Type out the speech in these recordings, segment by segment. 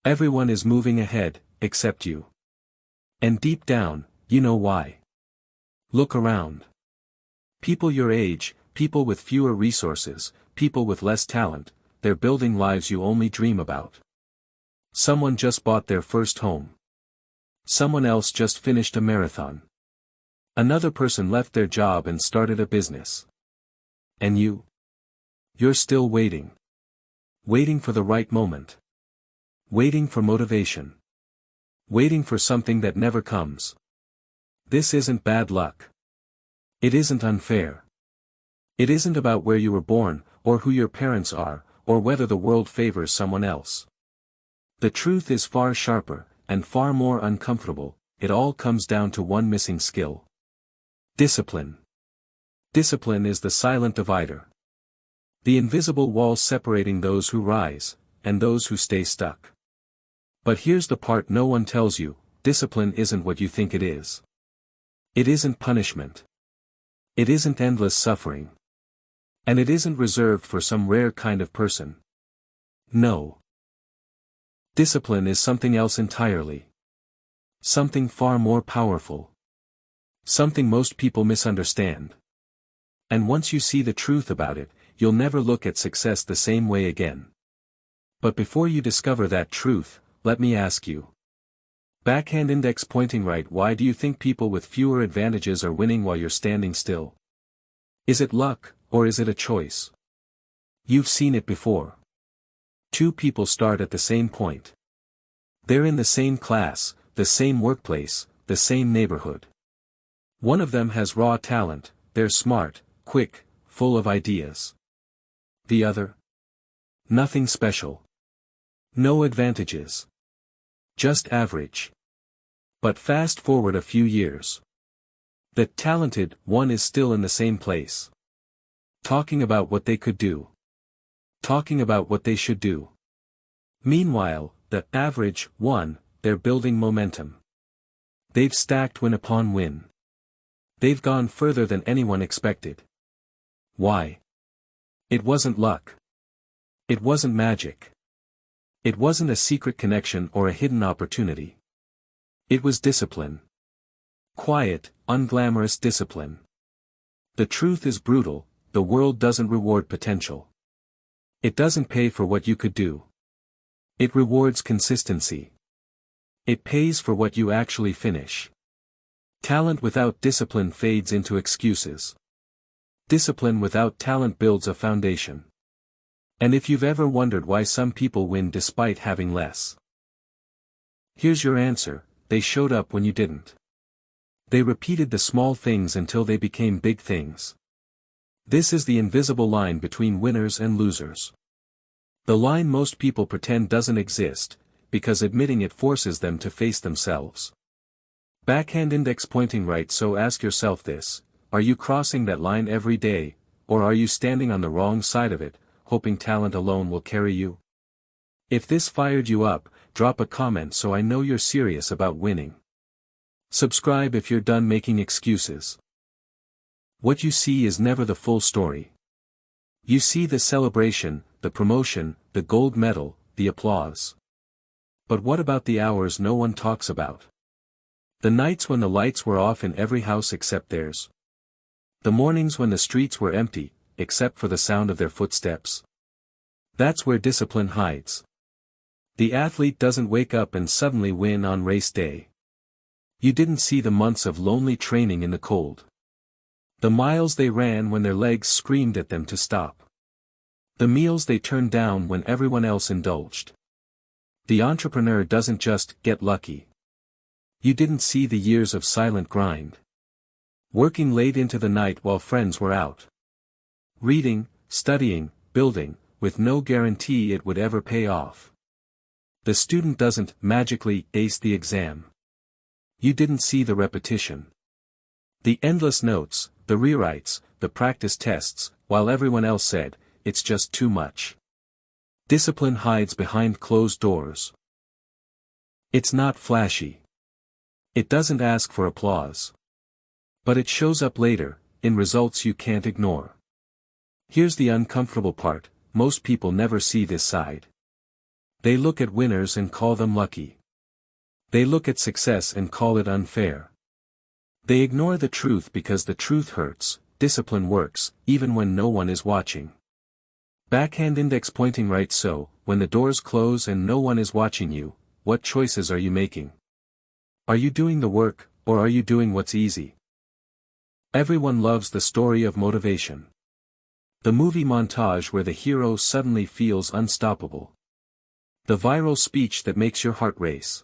Everyone is moving ahead, except you. And deep down, you know why. Look around. People your age, people with fewer resources, people with less talent, they're building lives you only dream about. Someone just bought their first home. Someone else just finished a marathon. Another person left their job and started a business. And you? You're still waiting. Waiting for the right moment. Waiting for motivation. Waiting for something that never comes. This isn't bad luck. It isn't unfair. It isn't about where you were born, or who your parents are, or whether the world favors someone else. The truth is far sharper, and far more uncomfortable. It all comes down to one missing skill. Discipline. Discipline is the silent divider. The invisible wall separating those who rise, and those who stay stuck. But here's the part no one tells you, discipline isn't what you think it is. It isn't punishment. It isn't endless suffering. And it isn't reserved for some rare kind of person. No. Discipline is something else entirely. Something far more powerful. Something most people misunderstand. And once you see the truth about it, you'll never look at success the same way again. But before you discover that truth, let me ask you. Backhand index pointing right. Why do you think people with fewer advantages are winning while you're standing still? Is it luck, or is it a choice? You've seen it before. Two people start at the same point. They're in the same class, the same workplace, the same neighborhood. One of them has raw talent, they're smart, quick, full of ideas. The other? Nothing special. No advantages. Just average. But fast forward a few years. The talented one is still in the same place. Talking about what they could do. Talking about what they should do. Meanwhile, the average one, they're building momentum. They've stacked win upon win. They've gone further than anyone expected. Why? It wasn't luck. It wasn't magic. It wasn't a secret connection or a hidden opportunity. It was discipline. Quiet, unglamorous discipline. The truth is brutal, the world doesn't reward potential. It doesn't pay for what you could do. It rewards consistency. It pays for what you actually finish. Talent without discipline fades into excuses. Discipline without talent builds a foundation. And if you've ever wondered why some people win despite having less, here's your answer: they showed up when you didn't. They repeated the small things until they became big things. This is the invisible line between winners and losers. The line most people pretend doesn't exist, because admitting it forces them to face themselves. Backhand index pointing right. So ask yourself this: are you crossing that line every day, or are you standing on the wrong side of it, hoping talent alone will carry you? If this fired you up, drop a comment so I know you're serious about winning. Subscribe if you're done making excuses. What you see is never the full story. You see the celebration, the promotion, the gold medal, the applause. But what about the hours no one talks about? The nights when the lights were off in every house except theirs. The mornings when the streets were empty, except for the sound of their footsteps. That's where discipline hides. The athlete doesn't wake up and suddenly win on race day. You didn't see the months of lonely training in the cold. The miles they ran when their legs screamed at them to stop. The meals they turned down when everyone else indulged. The entrepreneur doesn't just get lucky. You didn't see the years of silent grind. Working late into the night while friends were out. Reading, studying, building, with no guarantee it would ever pay off. The student doesn't magically ace the exam. You didn't see the repetition. The endless notes, the rewrites, the practice tests, while everyone else said, "It's just too much." Discipline hides behind closed doors. It's not flashy. It doesn't ask for applause. But it shows up later, in results you can't ignore. Here's the uncomfortable part: most people never see this side. They look at winners and call them lucky. They look at success and call it unfair. They ignore the truth because the truth hurts. Discipline works, even when no one is watching. Backhand index pointing right. So, when the doors close and no one is watching you, what choices are you making? Are you doing the work, or are you doing what's easy? Everyone loves the story of motivation. The movie montage where the hero suddenly feels unstoppable. The viral speech that makes your heart race.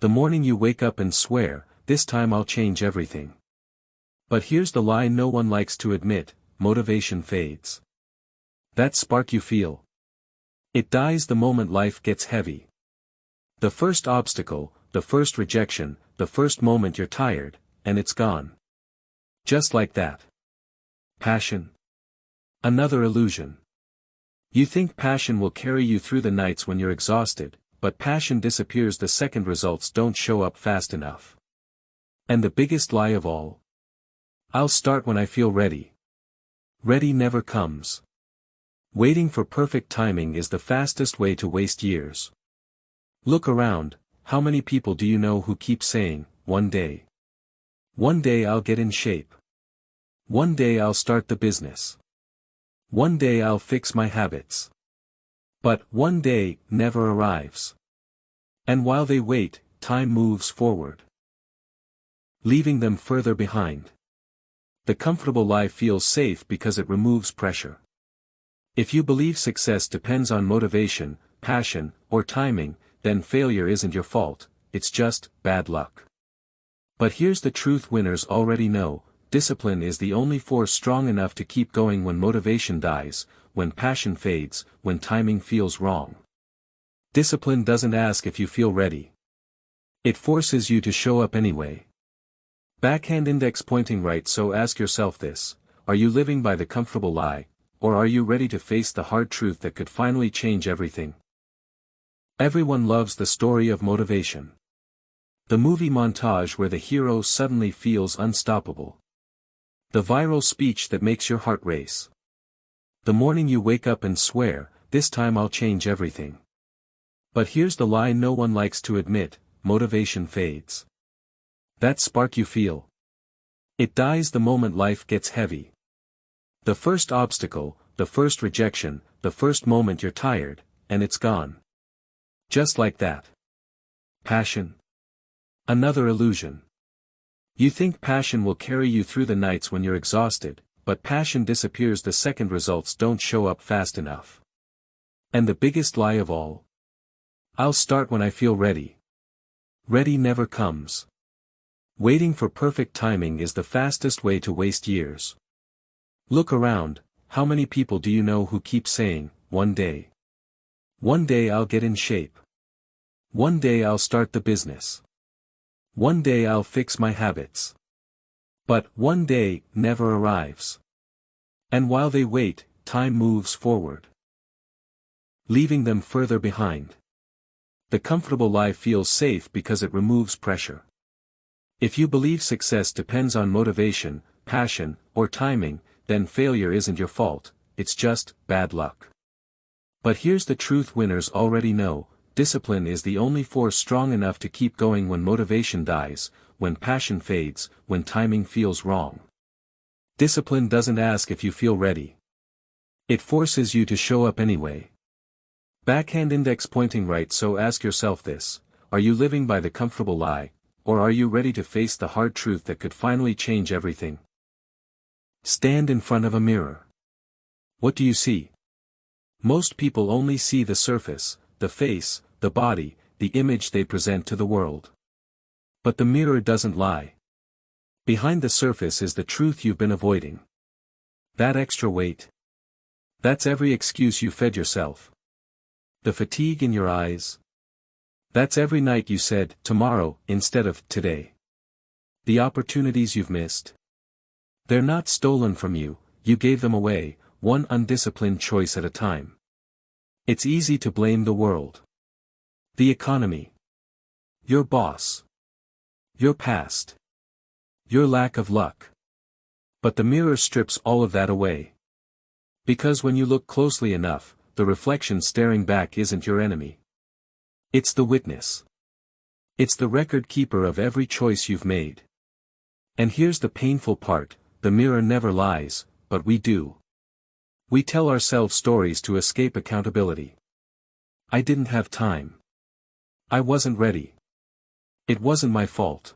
The morning you wake up and swear, "This time I'll change everything." But here's the lie no one likes to admit: motivation fades. That spark you feel, it dies the moment life gets heavy. The first obstacle, the first rejection, the first moment you're tired, and it's gone. Just like that. Passion. Another illusion. You think passion will carry you through the nights when you're exhausted, but passion disappears the second results don't show up fast enough. And the biggest lie of all: I'll start when I feel ready. Ready never comes. Waiting for perfect timing is the fastest way to waste years. Look around. How many people do you know who keep saying, "One day. One day I'll get in shape. One day I'll start the business. One day I'll fix my habits." But one day never arrives. And while they wait, time moves forward, leaving them further behind. The comfortable life feels safe because it removes pressure. If you believe success depends on motivation, passion, or timing, then failure isn't your fault, it's just bad luck. But here's the truth winners already know: discipline is the only force strong enough to keep going when motivation dies, when passion fades, when timing feels wrong. Discipline doesn't ask if you feel ready. It forces you to show up anyway. Backhand index pointing right. So ask yourself this: are you living by the comfortable lie, or are you ready to face the hard truth that could finally change everything? Everyone loves the story of motivation. The movie montage where the hero suddenly feels unstoppable. The viral speech that makes your heart race. The morning you wake up and swear, "This time I'll change everything." But here's the lie no one likes to admit: motivation fades. That spark you feel, it dies the moment life gets heavy. The first obstacle, the first rejection, the first moment you're tired, and it's gone. Just like that. Passion. Another illusion. You think passion will carry you through the nights when you're exhausted, but passion disappears the second results don't show up fast enough. And the biggest lie of all: I'll start when I feel ready. Ready never comes. Waiting for perfect timing is the fastest way to waste years. Look around. How many people do you know who keep saying, "One day. One day I'll get in shape. One day I'll start the business. One day I'll fix my habits." But one day never arrives. And while they wait, time moves forward, leaving them further behind. The comfortable life feels safe because it removes pressure. If you believe success depends on motivation, passion, or timing, then failure isn't your fault, it's just bad luck. But here's the truth winners already know: discipline is the only force strong enough to keep going when motivation dies, when passion fades, when timing feels wrong. Discipline doesn't ask if you feel ready. It forces you to show up anyway. Backhand index pointing right. So ask yourself this: are you living by the comfortable lie, or are you ready to face the hard truth that could finally change everything? Stand in front of a mirror. What do you see? Most people only see the surface, the face, the body, the image they present to the world. But the mirror doesn't lie. Behind the surface is the truth you've been avoiding. That extra weight. That's every excuse you fed yourself. The fatigue in your eyes. That's every night you said, "tomorrow," instead of "today." The opportunities you've missed. They're not stolen from you, you gave them away, one undisciplined choice at a time. It's easy to blame the world, the economy, your boss, your past, your lack of luck. But the mirror strips all of that away. Because when you look closely enough, the reflection staring back isn't your enemy. It's the witness. It's the record keeper of every choice you've made. And here's the painful part, the mirror never lies, but we do. We tell ourselves stories to escape accountability. I didn't have time. I wasn't ready. It wasn't my fault.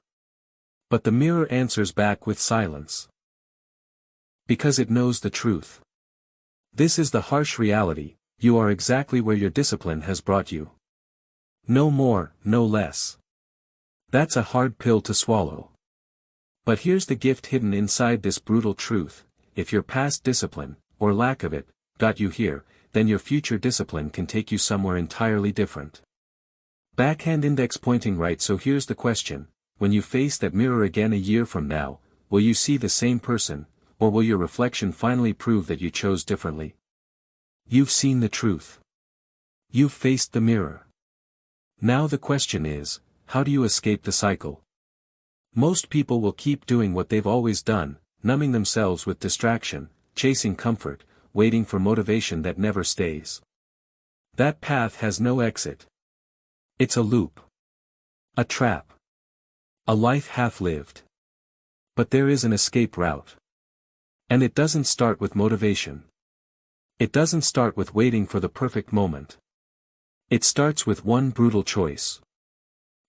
But the mirror answers back with silence. Because it knows the truth. This is the harsh reality, you are exactly where your discipline has brought you. No more, no less. That's a hard pill to swallow. But here's the gift hidden inside this brutal truth, if your past discipline, or lack of it, got you here, then your future discipline can take you somewhere entirely different. Backhand index pointing right. So here's the question, when you face that mirror again a year from now, will you see the same person, or will your reflection finally prove that you chose differently? You've seen the truth. You've faced the mirror. Now the question is, how do you escape the cycle? Most people will keep doing what they've always done, numbing themselves with distraction, chasing comfort, waiting for motivation that never stays. That path has no exit. It's a loop. A trap. A life half-lived. But there is an escape route. And it doesn't start with motivation. It doesn't start with waiting for the perfect moment. It starts with one brutal choice.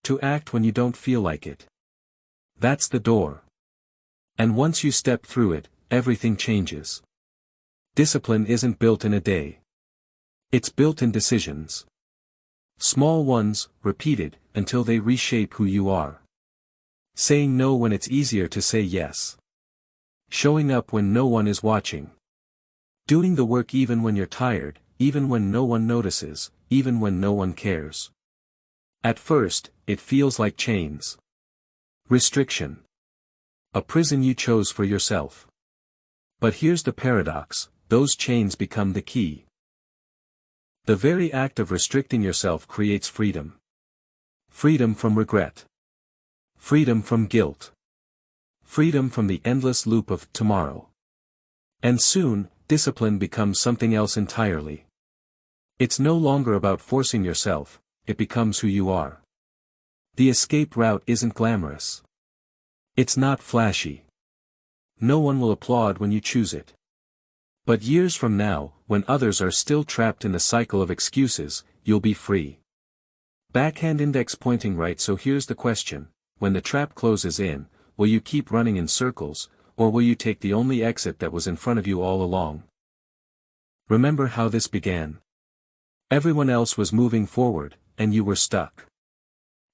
To act when you don't feel like it. That's the door. And once you step through it, everything changes. Discipline isn't built in a day. It's built in decisions. Small ones, repeated, until they reshape who you are. Saying no when it's easier to say yes. Showing up when no one is watching. Doing the work even when you're tired, even when no one notices, even when no one cares. At first, it feels like chains. Restriction. A prison you chose for yourself. But here's the paradox, those chains become the key. The very act of restricting yourself creates freedom. Freedom from regret. Freedom from guilt. Freedom from the endless loop of tomorrow. And soon, discipline becomes something else entirely. It's no longer about forcing yourself, it becomes who you are. The escape route isn't glamorous. It's not flashy. No one will applaud when you choose it. But years from now, when others are still trapped in the cycle of excuses, you'll be free. Backhand index pointing right. So here's the question, when the trap closes in, will you keep running in circles, or will you take the only exit that was in front of you all along? Remember how this began. Everyone else was moving forward, and you were stuck.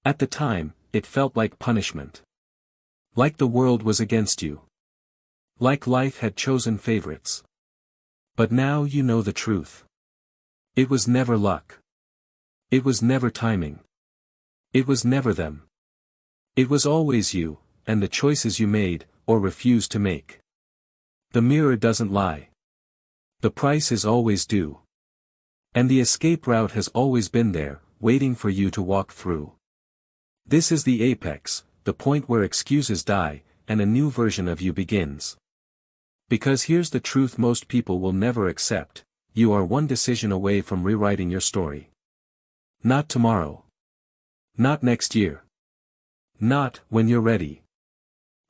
At the time, it felt like punishment. Like the world was against you. Like life had chosen favorites. But now you know the truth. It was never luck. It was never timing. It was never them. It was always you, and the choices you made, or refused to make. The mirror doesn't lie. The price is always due. And the escape route has always been there, waiting for you to walk through. This is the apex, the point where excuses die, and a new version of you begins. Because here's the truth most people will never accept, you are one decision away from rewriting your story. Not tomorrow. Not next year. Not when you're ready.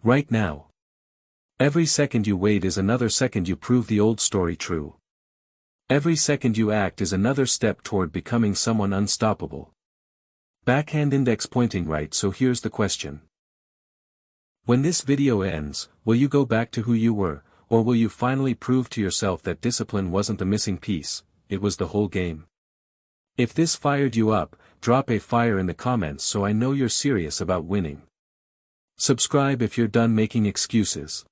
Right now. Every second you wait is another second you prove the old story true. Every second you act is another step toward becoming someone unstoppable. Backhand index pointing right. So here's the question. When this video ends, will you go back to who you were, or will you finally prove to yourself that discipline wasn't the missing piece, it was the whole game? If this fired you up, drop a fire in the comments so I know you're serious about winning. Subscribe if you're done making excuses.